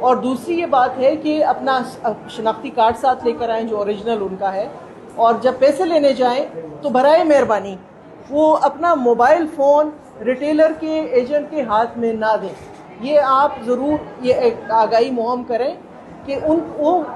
और दूसरी ये बात है कि अपना शनाख्ती कार्ड साथ लेकर आएँ जो ओरिजिनल उनका है, और जब पैसे लेने जाएं तो बराए मेहरबानी वो अपना मोबाइल फ़ोन रिटेलर के एजेंट के हाथ में ना दें। ये आप ज़रूर ये एक आगाही मुहम करें कि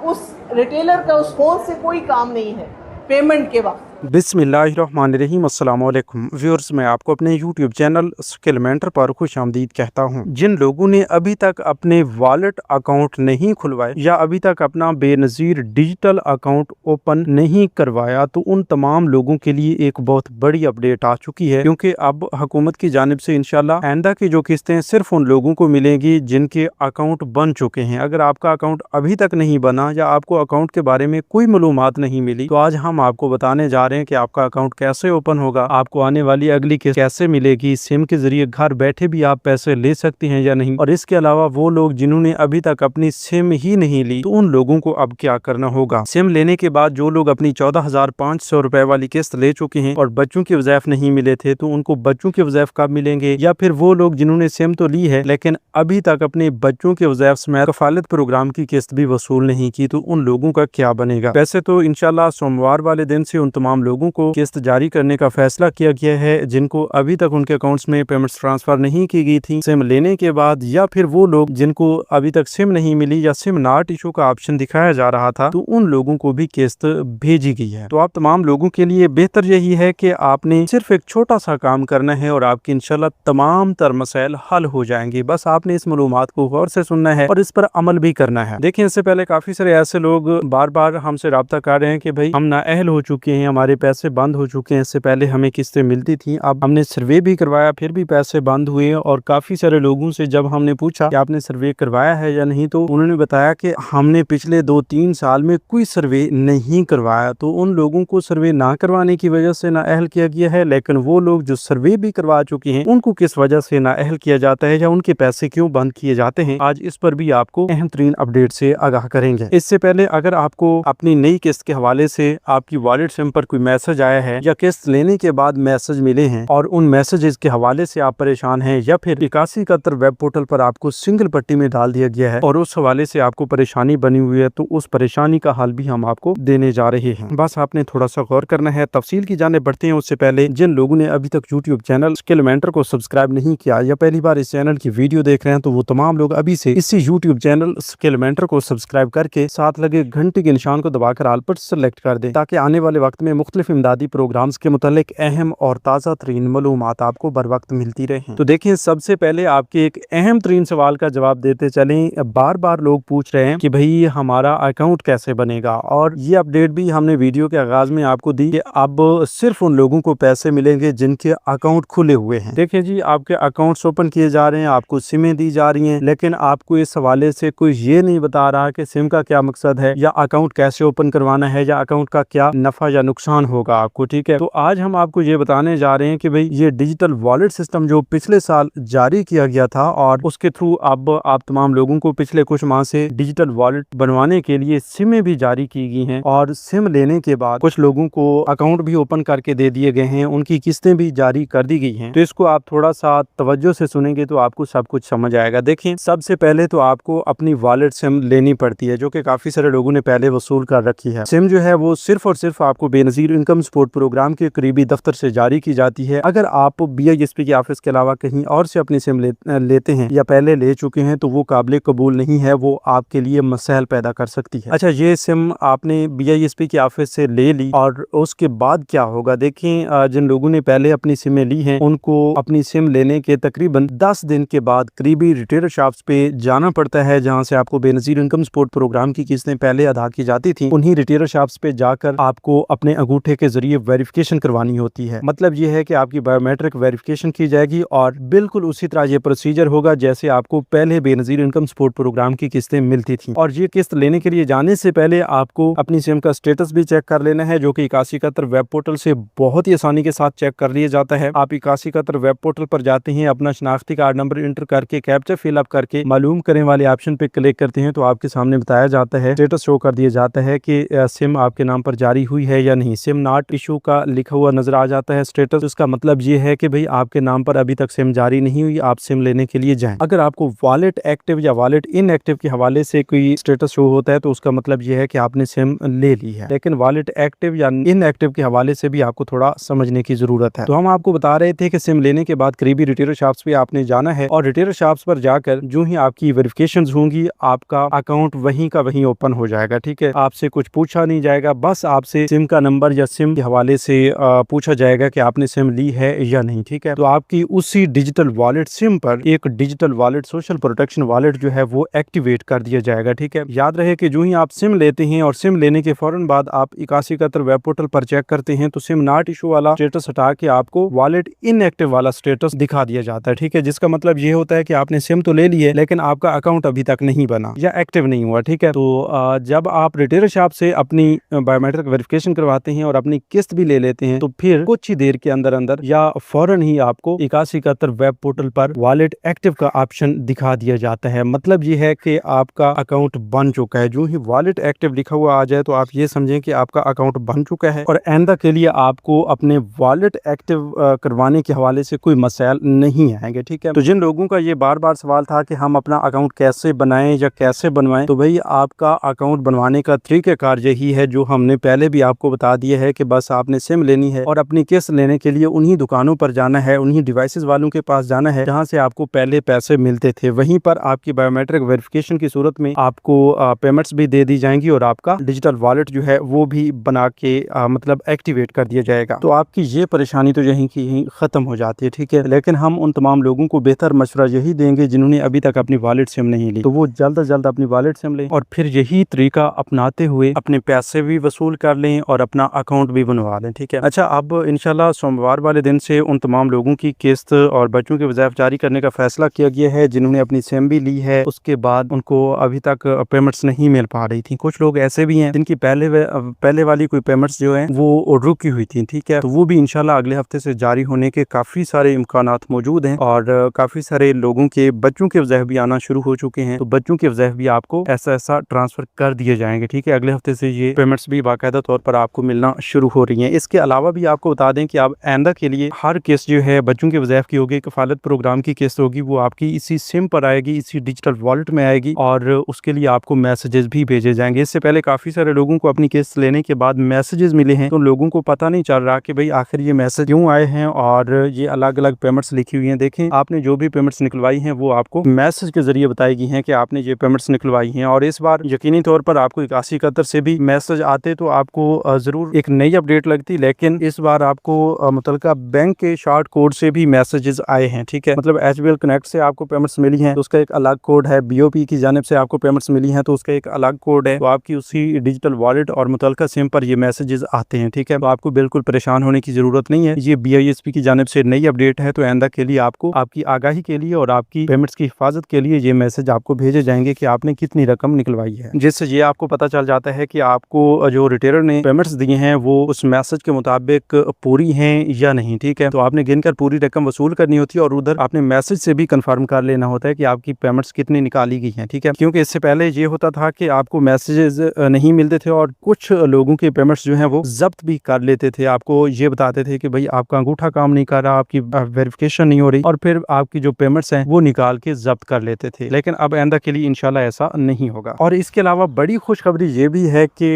उस रिटेलर का उस फ़ोन से कोई काम नहीं है पेमेंट के वक्त। बिस्मिल्लाहिर्रहमानिर्रहीम, अस्सलाम वालेकुम व्यूअर्स, मैं आपको अपने यूट्यूब चैनल स्किल मेंटर पर खुशामदीद कहता हूं। जिन लोगों ने अभी तक अपने वॉलेट अकाउंट नहीं खुलवाए या अभी तक अपना बेनज़ीर डिजिटल अकाउंट ओपन नहीं करवाया, तो उन तमाम लोगों के लिए एक बहुत बड़ी अपडेट आ चुकी है, क्योंकि अब हुकूमत की जानिब से इंशाल्लाह आइंदा की जो किस्तें सिर्फ उन लोगों को मिलेंगी जिनके अकाउंट बन चुके हैं। अगर आपका अकाउंट अभी तक नहीं बना या आपको अकाउंट के बारे में कोई मालूमात नहीं मिली, तो आज हम आपको बताने जा रहे हैं कि आपका अकाउंट कैसे ओपन होगा, आपको आने वाली अगली किस्त कैसे मिलेगी, सिम के जरिए घर बैठे भी आप पैसे ले सकते हैं या नहीं, और इसके अलावा वो लोग जिन्होंने अभी तक अपनी सिम ही नहीं ली, तो उन लोगों को अब क्या करना होगा। सिम लेने के बाद जो लोग अपनी 14,500 रुपए वाली किस्त ले चुके हैं और बच्चों के वज़ैफ नहीं मिले थे, तो उनको बच्चों के वज़ैफ कब मिलेंगे, या फिर वो लोग जिन्होंने सिम तो ली है लेकिन अभी तक अपने बच्चों के वज़ैफ समेत कफालत प्रोग्राम की किस्त भी वसूल नहीं की, तो उन लोगों का क्या बनेगा। वैसे तो इंशाल्लाह सोमवार वाले दिन से उन तमाम लोगों को किस्त जारी करने का फैसला किया गया है जिनको अभी तक उनके अकाउंट्स में पेमेंट्स ट्रांसफर नहीं की गई थी सिम लेने के बाद, या फिर वो लोग जिनको अभी तक सिम नहीं मिली या सिम नॉट इशू का ऑप्शन दिखाया जा रहा था, तो उन लोगों को भी किस्त भेजी गई है। तो आप तमाम लोगों के लिए बेहतर यही है कि आपने सिर्फ एक छोटा सा काम करना है और आपकी इंशाल्लाह तमाम तर मसाइल हल हो जाएंगे। बस आपने इस मालूमात को गौर से सुनना है और इस पर अमल भी करना है। देखिए, इससे पहले काफी सारे ऐसे लोग बार बार हमसे राब्ता कर रहे हैं कि भाई हम नाअहल हो चुके हैं, हमारे पैसे बंद हो चुके हैं, इससे पहले हमें किस्तें मिलती थी, अब हमने सर्वे भी करवाया फिर भी पैसे बंद हुए। और काफी सारे लोगों से जब हमने पूछा कि आपने सर्वे करवाया है या नहीं, तो उन्होंने बताया कि हमने पिछले 2-3 साल में कोई सर्वे नहीं करवाया। तो उन लोगों को सर्वे ना करवाने की वजह से नाअहल किया गया है, लेकिन वो लोग जो सर्वे भी करवा चुके हैं उनको किस वजह से नाअहल किया जाता है या उनके पैसे क्यों बंद किए जाते हैं, आज इस पर भी आपको अहम तरीन अपडेट से आगाह करेंगे। इससे पहले अगर आपको अपनी नई किस्त के हवाले से आपकी वॉलेट सिम पर कोई मैसेज आया है या किस्त लेने के बाद मैसेज मिले हैं और उन मैसेजेस के हवाले से आप परेशान हैं, या फिर 8171 वेब पोर्टल पर आपको सिंगल पट्टी में डाल दिया गया है और उस हवाले से आपको परेशानी बनी हुई है, तो उस परेशानी का हल भी हम आपको देने जा रहे हैं। बस आपने थोड़ा सा गौर करना है। तफसील की जाने बढ़ते हैं उससे पहले जिन लोगों ने अभी तक यूट्यूब चैनल स्किल मेंटर को सब्सक्राइब नहीं किया या पहली बार इस चैनल की वीडियो देख रहे हैं, तो वो तमाम लोग अभी से इसी यूट्यूब चैनल स्किल मेंटर को सब्सक्राइब करके साथ लगे घंटे के निशान को दबाकर ऑल पर सेलेक्ट कर दें, ताकि आने वाले वक्त में मुख्तलिफ इमदादी प्रोग्राम्स के मुतालिक अहम और ताज़ा तरीन मालूमात आपको बर वक्त मिलती रहे। तो देखिए, सबसे पहले आपके एक अहम तरीन सवाल का जवाब देते चलें। बार बार लोग पूछ रहे हैं कि भाई हमारा अकाउंट कैसे बनेगा, और ये अपडेट भी हमने वीडियो के आगाज में आपको दी कि अब सिर्फ उन लोगों को पैसे मिलेंगे जिनके अकाउंट खुले हुए हैं। देखिए जी, आपके अकाउंट्स ओपन किए जा रहे हैं, आपको सिमें दी जा रही हैं, लेकिन आपको इस हवाले से कोई ये नहीं बता रहा कि सिम का क्या मकसद है या अकाउंट कैसे ओपन करवाना है या अकाउंट का क्या नफा या नुकसान होगा आपको। ठीक है, तो आज हम आपको ये बताने जा रहे हैं कि भाई ये डिजिटल वॉलेट सिस्टम जो पिछले साल जारी किया गया था और उसके थ्रू अब आप तमाम लोगों को पिछले कुछ माह से डिजिटल वॉलेट बनवाने के लिए सिमें भी जारी की गई हैं, और सिम लेने के बाद कुछ लोगों को अकाउंट भी ओपन करके दे दिए गए हैं, उनकी किस्तें भी जारी कर दी गई हैं। तो इसको आप थोड़ा सा तवज्जो से सुनेंगे तो आपको सब कुछ समझ आएगा। देखिए, सबसे पहले तो आपको अपनी वॉलेट सिम लेनी पड़ती है, जो कि काफी सारे लोगों ने पहले वसूल कर रखी है। सिम जो है वो सिर्फ और सिर्फ आपको बेनज़ीर इनकम सपोर्ट प्रोग्राम के करीबी दफ्तर से जारी की जाती है। अगर आप BISP के ऑफिस के अलावा कहीं और से अपनी सिम लेते हैं या पहले ले चुके हैं, तो वो काबिल कबूल नहीं है, वो आपके लिए मसैल पैदा कर सकती है। अच्छा, ये सिम आपने BISP के ऑफिस से ले ली और उसके बाद क्या होगा। देखिए, जिन लोगों ने पहले अपनी सिमें ली हैं उनको अपनी सिम लेने के तकरीबन 10 दिन के बाद करीबी रिटेलर शॉप्स पे जाना पड़ता है, जहां से आपको बेनज़ीर इनकम सपोर्ट प्रोग्राम की किस्तें पहले अदा की जाती थी। उन्हीं रिटेलर शॉप्स पे जाकर आपको अपने अंगूठे के जरिए वेरिफिकेशन करवानी होती है। मतलब ये है कि आपकी बायोमेट्रिक वेरिफिकेशन की जाएगी और बिल्कुल उसी तरह ये प्रोसीजर होगा जैसे आपको पहले बेनज़ीर इनकम सपोर्ट प्रोग्राम की किस्तें मिलती थी। और ये किस्त लेने के लिए जाने से पहले आपको अपनी सिम का स्टेटस भी चेक कर लेना है, जो कि 8171 वेब पोर्टल से बहुत ही आसानी के साथ चेक कर लिया जाता है। आप 8171 वेब पोर्टल पर जाते हैं, अपना शनाख्ती कार्ड नंबर इंटर करके कैप्चा फिल अप करके मालूम करें वाले ऑप्शन पे क्लिक करते हैं, तो आपके सामने बताया जाता है, स्टेटस शो कर दिया जाता है कि सिम आपके नाम पर जारी हुई है या नहीं। सिम नॉट इशू का लिखा हुआ नजर आ जाता है स्टेटस, उसका मतलब ये है कि भाई आपके नाम पर अभी तक सिम जारी नहीं हुई, आप सिम लेने के लिए जाएं। अगर आपको वॉलेट एक्टिव या वॉलेट इनएक्टिव के हवाले से कोई स्टेटस शो होता है तो उसका मतलब ये है कि आपने सिम ले ली है, लेकिन वॉलेट एक्टिव या इनएक्टिव के हवाले से भी आपको थोड़ा समझने की जरूरत है। तो हम आपको बता रहे थे कि सिम लेने के बाद करीबी रिटेलर शॉप्स पे आपने जाना है और रिटेलर शॉप्स पर जाकर जो ही आपकी वेरिफिकेशन होंगी आपका अकाउंट वहीं का वहीं ओपन हो जाएगा। ठीक है, आपसे कुछ पूछा नहीं जाएगा, बस आपसे सिम का नंबर या सिम के हवाले से पूछा जाएगा कि आपने सिम ली है या नहीं। ठीक है, तो आपकी उसी डिजिटल वॉलेट सिम पर एक digital wallet social protection wallet जो है वो एक्टिवेट कर दिया जाएगा। ठीक है, याद रहे कि जो ही आप सिम लेते हैं और सिम लेने के फौरन बाद आप 8171 वेब पोर्टल पर चेक करते हैं तो सिम नॉट इशू वाला स्टेटस हटा के आपको वॉलेट इनएक्टिव वाला स्टेटस दिखा दिया जाता है। ठीक है, जिसका मतलब ये होता है कि आपने सिम तो ले ली है लेकिन आपका अकाउंट अभी तक नहीं बना या एक्टिव नहीं हुआ। ठीक है, तो जब आप रिटेलर शॉप से अपनी बायोमेट्रिक वेरिफिकेशन करवाते हैं और अपनी किस्त भी ले लेते हैं तो फिर कुछ ही देर के अंदर अंदर या फौरन ही आपको 8171 वेब पोर्टल पर वॉलेट एक्टिव का ऑप्शन दिखा दिया जाता है। मतलब ये है कि आपका अकाउंट बन चुका है। जो ही वॉलेट एक्टिव लिखा हुआ आ जाए तो आप ये समझें कि आपका अकाउंट बन चुका है और आइंदा के लिए आपको अपने वॉलेट एक्टिव करवाने के हवाले से कोई मसाइल नहीं आएंगे। ठीक है, तो जिन लोगों का ये बार बार सवाल था कि हम अपना अकाउंट कैसे बनाएं या कैसे बनवाएं, तो भाई आपका अकाउंट बनवाने का तरीक़ाकार यही है जो हमने पहले भी आपको बता दिया है कि बस आपने सिम लेनी है और अपनी किस्त लेने के लिए उन्हीं दुकानों पर जाना है, उन्हीं डिवाइसेस वालों के पास जाना है जहां से आपको पहले पैसे मिलते थे। वहीं पर आपकी बायोमेट्रिक वेरिफिकेशन की सूरत में आपको पेमेंट्स भी दे दी जाएंगी और आपका डिजिटल वॉलेट जो है वो भी बना के मतलब एक्टिवेट कर दिया जाएगा। तो आपकी ये परेशानी तो यहीं की यहीं खत्म हो जाती है। ठीक है, लेकिन हम उन तमाम लोगों को बेहतर मशवरा यही देंगे जिन्होंने अभी तक अपनी वॉलेट सिम नहीं ली, तो वो जल्द से जल्द अपनी वॉलेट सिम लें और फिर यही तरीका अपनाते हुए अपने पैसे भी वसूल कर लें और अपना अकाउंट भी बनवा लें। ठीक है, अच्छा, अब इंशाल्लाह सोमवार वाले दिन से उन तमाम लोगों की किस्त और बच्चों के वज़ाइफ जारी करने का फैसला किया गया है जिन्होंने अपनी सिम भी ली है, उसके बाद उनको अभी तक पेमेंट्स नहीं मिल पा रही थी। कुछ लोग ऐसे भी हैं जिनकी पहले वाली कोई पेमेंट्स जो है वो रुकी हुई थी। ठीक है, तो वो भी इंशाल्लाह अगले हफ्ते से जारी होने के काफी सारे इम्कानात मौजूद हैं और काफी सारे लोगों के बच्चों के वज़ाइफ भी आना शुरू हो चुके हैं, तो बच्चों के वज़ाइफ भी आपको ऐसा ट्रांसफर कर दिए जाएंगे। ठीक है, अगले हफ्ते से ये पेमेंट्स भी बाकायदा तौर पर आपको मिलना शुरू हो रही हैं। इसके अलावा भी आपको बता दें कि आप आइंदा के लिए हर किस्त जो है बच्चों के वज़ाइफ की होगी, कफालत प्रोग्राम की किस्त होगी, वो आपकी इसी सिम पर आएगी, इसी डिजिटल वॉलेट में आएगी और उसके लिए आपको मैसेजेस भी भेजे जाएंगे। इससे पहले काफी सारे लोगों को अपनी किस्त लेने के बाद मैसेजेस मिले हैं तो लोगों को पता नहीं चल रहा कि भाई आखिर ये मैसेज क्यों आए हैं और ये अलग अलग पेमेंट्स लिखी हुई हैं। देखें, आपने जो भी पेमेंट्स निकलवाई हैं वो आपको मैसेज के जरिए बताई गई हैं कि आपने ये पेमेंट्स निकलवाई हैं और इस बार यकीनी तौर पर आपको 8171 से भी मैसेज आते तो आपको जरूर एक नई अपडेट लगती, लेकिन इस बार आपको मुतलका बैंक के शॉर्ट कोड से भी मैसेजेस आए हैं। ठीक है, मतलब HBL कनेक्ट से आपको पेमेंट्स मिली हैं तो उसका एक अलग कोड है, BOP की जानिब से आपको पेमेंट्स मिली हैं तो उसका एक अलग कोड है, तो आपकी उसी डिजिटल वॉलेट और मुतलका सिम पर ये मैसेजेस आते हैं। ठीक है, तो आपको बिल्कुल परेशान होने की जरूरत नहीं है, ये BISP की जानिब से नई अपडेट है, तो आइंदा के लिए आपको आपकी आगाही के लिए और आपकी पेमेंट्स की हिफाजत के लिए ये मैसेज आपको भेजे जाएंगे कि आपने कितनी रकम निकलवाई है, जिससे ये आपको पता चल जाता है कि आपको जो रिटेलर ने पेमेंट्स दिए हैं वो उस मैसेज के मुताबिक पूरी हैं या नहीं। ठीक है, तो आपने गिनकर पूरी रकम वसूल करनी होती है और उधर आपने मैसेज से भी कंफर्म कर लेना होता है कि आपकी पेमेंट्स कितनी निकाली गई हैं। ठीक है, क्योंकि इससे पहले ये होता था कि आपको मैसेजेस नहीं मिलते थे और कुछ लोगों के पेमेंट्स जो हैं वो जब्त भी कर लेते थे, आपको ये बताते थे कि भाई आपका अंगूठा काम नहीं कर रहा, आपकी वेरिफिकेशन नहीं हो रही और फिर आपकी जो पेमेंट्स हैं वो निकाल के जब्त कर लेते थे। लेकिन अब आइंदा के लिए इंशाल्लाह ऐसा नहीं होगा। और इसके अलावा बड़ी खुशखबरी ये भी है कि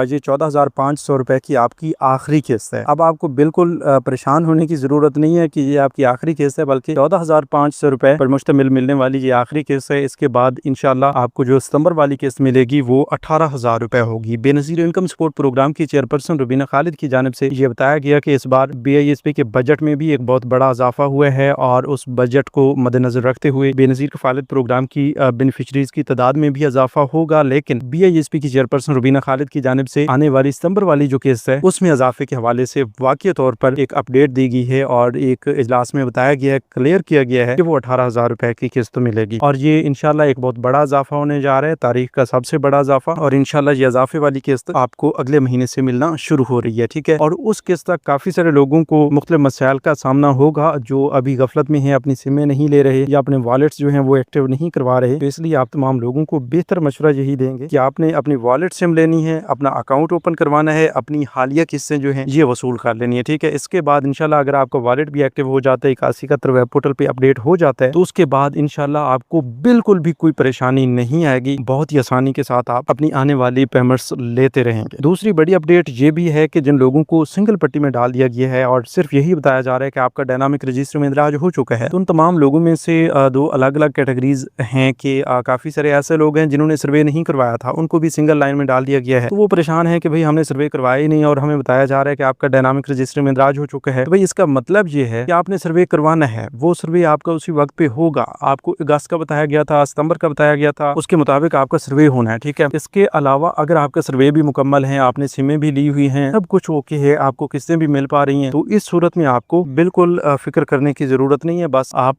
ये 14,500 रुपए की आपकी आखिरी किस्त है। अब आपको बिल्कुल परेशान होने की जरूरत नहीं है कि ये आपकी आखिरी किस्त है, बल्कि 14,500 रुपए पर मुश्तमिल मिलने वाली ये आखिरी किस्त है। इसके बाद इंशाल्लाह आपको जो सितंबर वाली किस्त मिलेगी वो 18,000 रुपए होगी। बेनज़ीर इनकम सपोर्ट प्रोग्राम की चेयरपर्सन रुबीना खालिद की जानिब से ये बताया गया कि इस बार BISP के बजट में भी एक बहुत बड़ा इजाफा हुआ है और उस बजट को मद्देनजर रखते हुए बेनज़ीर कफालत प्रोग्राम की बेनिफिशरीज की तादाद में भी इजाफा होगा। लेकिन BISP की चेयरपर्सन रुबीना खालिद की जानिब से आने वाली सितंबर वाली जो किस्त है उसमें इजाफे के हवाले से वाक़ई तौर पर एक अपडेट दी गई है और एक इजलास में बताया गया है, क्लियर किया गया है कि वो 18,000 रुपए की किस्त मिलेगी और ये इंशाल्लाह एक बहुत बड़ा इजाफा होने जा रहा है, तारीख का सबसे बड़ा इजाफा, और इंशाल्लाह ये इजाफे वाली किस्त आपको अगले महीने से मिलना शुरू हो रही है। ठीक है, और उस किस्त तक काफी सारे लोगों को मुख्तलिफ मसाइल का सामना होगा जो अभी गफलत में है, अपनी सिमें नहीं ले रहे या अपने वॉलेट्स जो हैं वो एक्टिव नहीं करवा रहे। तो इसलिए आप तमाम लोगों को बेहतर मशवरा यही देंगे कि आपने अपनी वॉलेट सिम लेनी है, अपना अकाउंट ओपन करवाना है, अपनी अपनी हालिया किस्तें जो हैं ये वसूल कर लेनी है। ठीक है, इसके बाद इंशाल्लाह अगर आपका वॉलेट भी एक्टिव हो जाता है, 8171 वेब पोर्टल पे अपडेट हो जाता है, तो उसके बाद इंशाल्लाह आपको बिल्कुल भी कोई परेशानी नहीं आएगी। बहुत ही आसानी के साथ आप अपनी आने वाली पेमेंट्स लेते रहेंगे। दूसरी बड़ी अपडेट ये भी है कि जिन लोगों को सिंगल पट्टी में डाल दिया गया है और सिर्फ यही बताया जा रहा है कि आपका डायनामिक रजिस्टर में इंदराज हो चुका है, तो उन तमाम लोगों में से दो अलग अलग कैटेगरीज हैं कि काफी सारे ऐसे लोग हैं जिन्होंने सर्वे नहीं करवाया था, उनको भी सिंगल लाइन में डाल दिया गया है। तो वो परेशान है कि भाई हमने सर्वे करवाया ही नहीं और हमें बताया जा रहा है कि आपका डायनामिक रजिस्टर में इंदराज हो चुका है। तो भाई इसका मतलब ये है कि आपने सर्वे करवाना है, वो सर्वे आपका उसी वक्त पे होगा। आपको अगस्त का बताया गया था, सितंबर का बताया गया था, उसके मुताबिक आपका सर्वे होना है। ठीक है, इसके अलावा अगर आपका सर्वे भी मुकम्मल है, आपने सिमें भी ली हुई हैं, सब कुछ ओके है, आपको किस्तें भी मिल पा रही हैं, तो इस सूरत में आपको बिल्कुल फिक्र करने की जरूरत नहीं है। बस आप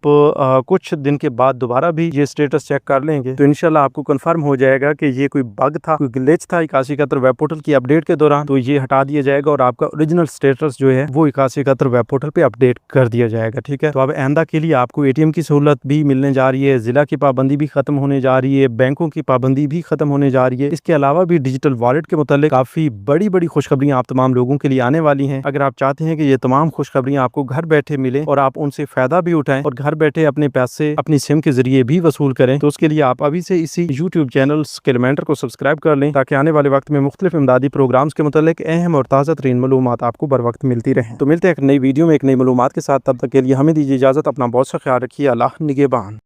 कुछ दिन के बाद दोबारा भी ये स्टेटस चेक कर लेंगे तो इंशाल्लाह आपको कंफर्म हो जाएगा कि ये कोई बग था, कोई ग्लिच था 8171 वेब पोर्टल की अपडेट के दौरान, तो ये हटा दिया जाएगा और आपका ओरिजिनल स्टेटस जो है वो 8171 वेब पोर्टल पे अपडेट कर दिया जाएगा। ठीक है, तो अब आइंदा के लिए आपको एटीएम की सहूलत भी मिलने जा रही है, जिला की पाबंदी भी खत्म होने जा रही है, बैंकों की पाबंदी भी खत्म होने जा रही है। इसके अलावा भी डिजिटल वॉलेट के मुतालिक काफी बड़ी बड़ी खुशखबरियां आप तमाम लोगों के लिए आने वाली हैं। अगर आप चाहते हैं कि ये तमाम खुशखबरियां आपको घर बैठे मिले और आप उनसे फायदा भी उठाएं और घर बैठे अपने पैसे अपनी सिम के जरिए भी वसूल करें, तो उसके लिए आप अभी से इसी यूट्यूब चैनल स्किलमेंटर को सब्सक्राइब कर लें ताकि आने वाले वक्त में मुख्तलिफ इमदादी प्रोग्राम्स के मुतालिक अहम और ताज़ा तरीन मालूमात आपको बर वक्त मिलती रहे। तो मिलते हैं एक नई वीडियो में एक नई मालूमात के साथ, तब तक के लिए हमें दीजिए इजाजत। अपना बहुत सा ख्याल रखिए। अल्लाह निगहबान।